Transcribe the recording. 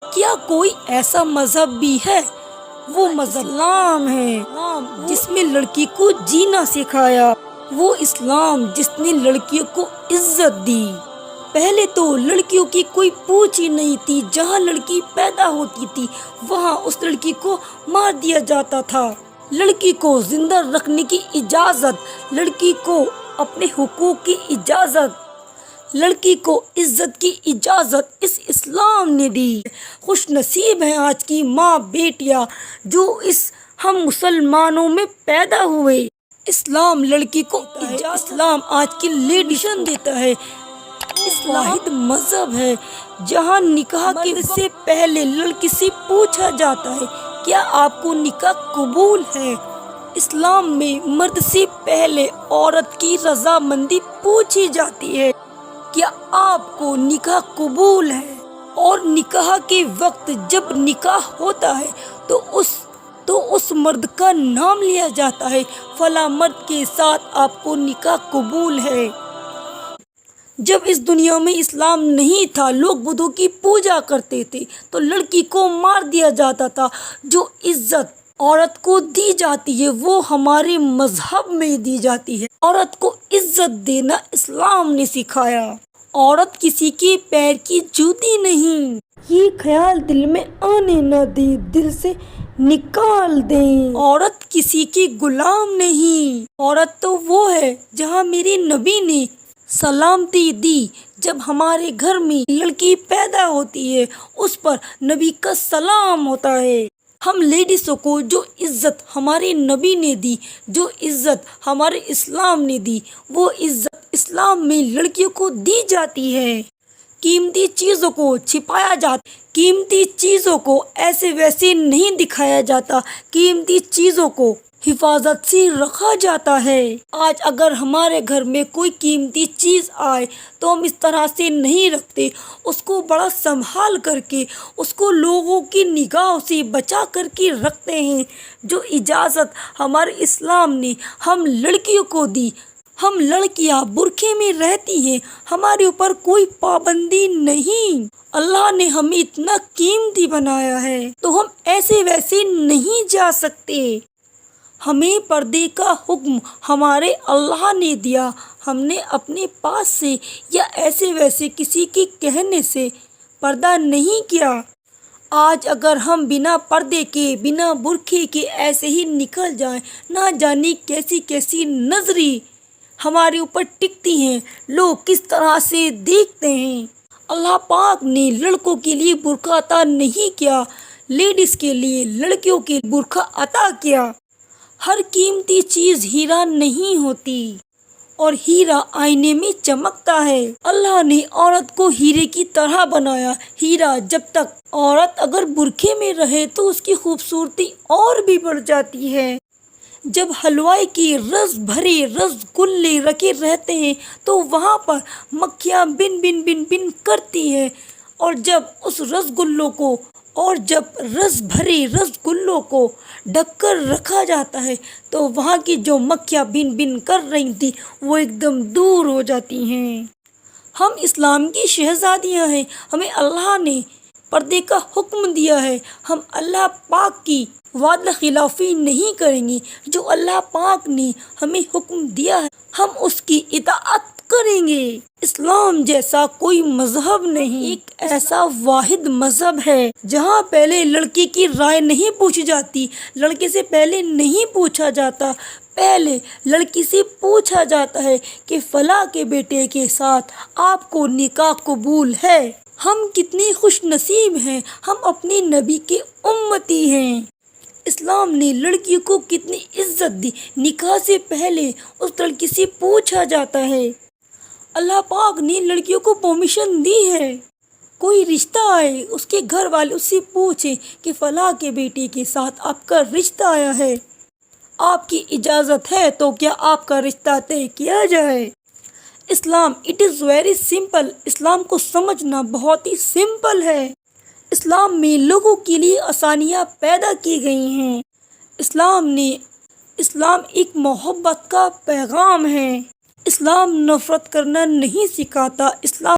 کیا کوئی ایسا مذہب بھی ہے؟ وہ مذہب اسلام ہے، جس میں لڑکی کو جینا سکھایا۔ وہ اسلام جس نے لڑکیوں کو عزت دی۔ پہلے تو لڑکیوں کی کوئی پوچھ ہی نہیں تھی۔ جہاں لڑکی پیدا ہوتی تھی وہاں اس لڑکی کو مار دیا جاتا تھا۔ لڑکی کو زندہ رکھنے کی اجازت، لڑکی کو اپنے حقوق کی اجازت، لڑکی کو عزت کی اجازت اس اسلام نے دی۔ خوش نصیب ہیں آج کی ماں بیٹیاں جو ہم مسلمانوں میں پیدا ہوئے۔ اسلام لڑکی کو اسلام آج کی لیڈیشن دیتا ہے۔ اس واحد مذہب ہے جہاں نکاح سے پہلے لڑکی سے پوچھا جاتا ہے کیا آپ کو نکاح قبول ہے۔ اسلام میں مرد سے پہلے عورت کی رضامندی پوچھی جاتی ہے کیا آپ کو نکاح قبول ہے، اور نکاح کے وقت جب نکاح ہوتا ہے تو اس مرد کا نام لیا جاتا ہے، فلاں مرد کے ساتھ آپ کو نکاح قبول ہے۔ جب اس دنیا میں اسلام نہیں تھا، لوگ بتوں کی پوجا کرتے تھے تو لڑکی کو مار دیا جاتا تھا۔ جو عزت عورت کو دی جاتی ہے وہ ہمارے مذہب میں دی جاتی ہے۔ عورت کو عزت دینا اسلام نے سکھایا۔ عورت کسی کے پیر کی جوتی نہیں، یہ خیال دل میں آنے نہ دیں، دل سے نکال دیں۔ عورت کسی کی غلام نہیں۔ عورت تو وہ ہے جہاں میرے نبی نے سلامتی دی۔ جب ہمارے گھر میں لڑکی پیدا ہوتی ہے اس پر نبی کا سلام ہوتا ہے۔ ہم لیڈیزوں کو جو عزت ہمارے نبی نے دی، جو عزت ہمارے اسلام نے دی، وہ عزت اسلام میں لڑکیوں کو دی جاتی ہے۔ قیمتی چیزوں کو چھپایا جاتا، قیمتی چیزوں کو ایسے ویسے نہیں دکھایا جاتا، قیمتی چیزوں کو حفاظت سے رکھا جاتا ہے۔ آج اگر ہمارے گھر میں کوئی قیمتی چیز آئے تو ہم اس طرح سے نہیں رکھتے، اس کو بڑا سنبھال کر کے، اس کو لوگوں کی نگاہوں سے بچا کر کے رکھتے ہیں۔ جو اجازت ہمارے اسلام نے ہم لڑکیوں کو دی، ہم لڑکیاں برقعے میں رہتی ہیں، ہمارے اوپر کوئی پابندی نہیں۔ اللہ نے ہمیں اتنا قیمتی بنایا ہے تو ہم ایسے ویسے نہیں جا سکتے۔ ہمیں پردے کا حکم ہمارے اللہ نے دیا، ہم نے اپنے پاس سے یا ایسے ویسے کسی کے کہنے سے پردہ نہیں کیا۔ آج اگر ہم بنا پردے کے، بنا برقعے کے ایسے ہی نکل جائیں، نہ جانے کیسی کیسی نظریں ہمارے اوپر ٹکتی ہیں، لوگ کس طرح سے دیکھتے ہیں۔ اللہ پاک نے لڑکوں کے لیے برقع عطا نہیں کیا، لیڈیز کے لیے، لڑکیوں کے لیے برقع عطا کیا۔ ہر قیمتی چیز ہیرا نہیں ہوتی، اور ہیرا آئینے میں چمکتا ہے۔ اللہ نے عورت کو ہیرے کی طرح بنایا۔ ہیرا جب تک عورت اگر برقعے میں رہے تو اس کی خوبصورتی اور بھی بڑھ جاتی ہے۔ جب حلوائی کے رس بھرے رس گلے رکھے رہتے ہیں تو وہاں پر مکھیاں بن بن بن بن کرتی ہیں، اور جب رس بھرے رس گلوں کو ڈھک کر رکھا جاتا ہے تو وہاں کی جو مکھیاں بن بن کر رہی تھی وہ ایک دم دور ہو جاتی ہیں۔ ہم اسلام کی شہزادیاں ہیں، ہمیں اللہ نے پردے کا حکم دیا ہے، ہم اللہ پاک کی وعدہ خلافی نہیں کریں گے۔ جو اللہ پاک نے ہمیں حکم دیا ہے ہم اس کی اطاعت کریں گے۔ اسلام جیسا کوئی مذہب نہیں، ایک ایسا واحد مذہب ہے جہاں پہلے لڑکی کی رائے نہیں پوچھی جاتی، لڑکے سے پہلے نہیں پوچھا جاتا، پہلے لڑکی سے پوچھا جاتا ہے کہ فلاں کے بیٹے کے ساتھ آپ کو نکاح قبول ہے۔ ہم کتنے خوش نصیب ہیں، ہم اپنے نبی کے امتی ہیں۔ اسلام نے لڑکی کو کتنی عزت دی، نکاح سے پہلے اس لڑکی سے پوچھا جاتا ہے۔ اللہ پاک نے لڑکیوں کو پرمیشن دی ہے، کوئی رشتہ آئے اس کے گھر والے اس سے پوچھیں کہ فلاں کے بیٹے کے ساتھ آپ کا رشتہ آیا ہے، آپ کی اجازت ہے تو کیا آپ کا رشتہ طے کیا جائے۔ Islam it is very simple, اسلام کو سمجھنا بہت ہی سمپل ہے۔ اسلام میں لوگوں کے لیے آسانیاں پیدا کی گئی ہیں۔ اسلام ایک محبت کا پیغام ہے۔ اسلام نفرت کرنا نہیں سکھاتا، اسلام